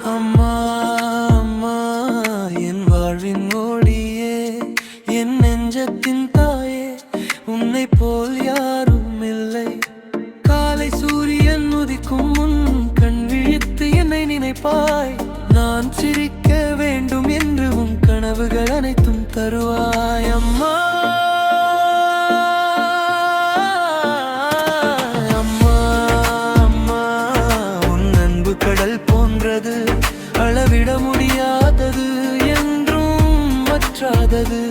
அம்மா அம்மா என் வாழ்வின் ஒளியே, என் நெஞ்சத்தின் தாயே, உன்னை போல் யாரும் இல்லை. காலை சூரியன் உதிக்கும் முன் கண் விழித்து என்னை நினைப்பாய். நான் சிரிக்க வேண்டும் என்று உன் கனவுகள் அனைத்தும் தருவாய். அம்மா அம்மா அம்மா உன் அன்பு கடல் போன்றது, அளவிட முடியாதது, என்றும் வற்றாதது.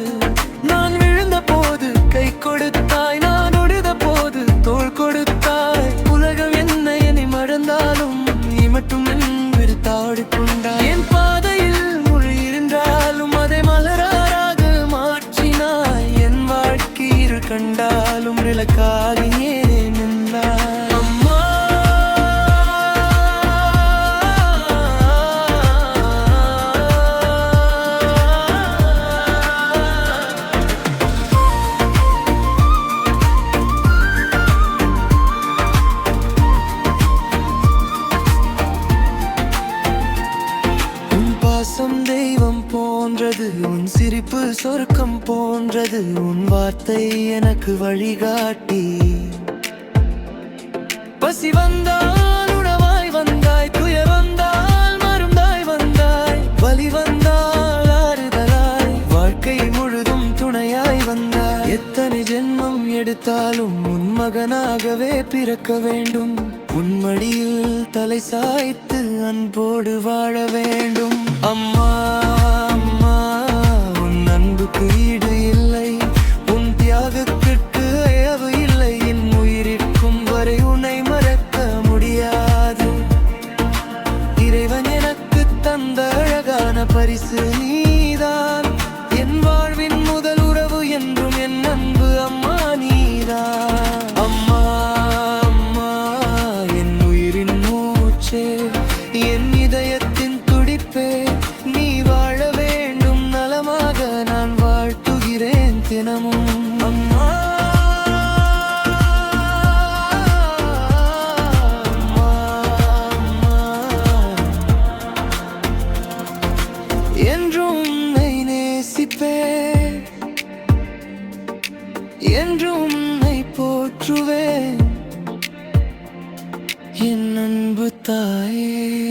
நான் விழுந்த போது கை கொடுத்தாய், நான் உடைந்த போது தோள் கொடுத்தாய். உலகம் என்னை மறந்தாலும் நீ மட்டும் என்று தாடிக்கொண்டாய். என் பாதையில் மொழி இருந்தாலும் அதை மலராக மாற்றினாய். என் வாழ்க்கையில் கண்டாலும் விளக்காகியே நின்றாய். அம்மா பாசம் தெய்வம் போன்றது, உன் சிரிப்பு சொர்க்கம் போன்றது. உன் வார்த்தை எனக்கு வழிகாட்டி. பசி வந்தால் உணவாய் வந்தாய், துயர் வந்தால் மருந்தாய் வந்தாய், வலி வந்தால் ஆறுதலாய், வாழ்க்கை முழுதும் துணையாய் வந்தாய். எத்தனை ஜென்மம் எடுத்தாலும் உன் மகனாகவே பிறக்க வேண்டும். உன் மடியில் தலை சாய்த்து அன்போடு வாழ வேண்டும். அம்மா அம்மா உன் அன்புக்கு ஈடு இல்லை, உன் தியாகத்திற்கு அயவு இல்லை. என் உயிரிற்கும் வரை உன்னை மறக்க முடியாது. இறைவன் எனக்கு தந்த அழகான பரிசு நீதான். என் வாழ்வின் முதல் உறவு என்றும் என் அன்பு அம்மா நீதான். அம்மா அம்மா என் உயிரின் மூச்சே, என் இதயத்தின் துடிப்பே, நீ வாழ வேண்டும் நலமாக, நான் வாழ்த்துகிறேன் தினமும். அம்மா அம்மா அம்மா என்றும் உன்னை நேசிப்பேன், என்றும் உன்னை போற்றுவேன், என் அன்பு தாயே.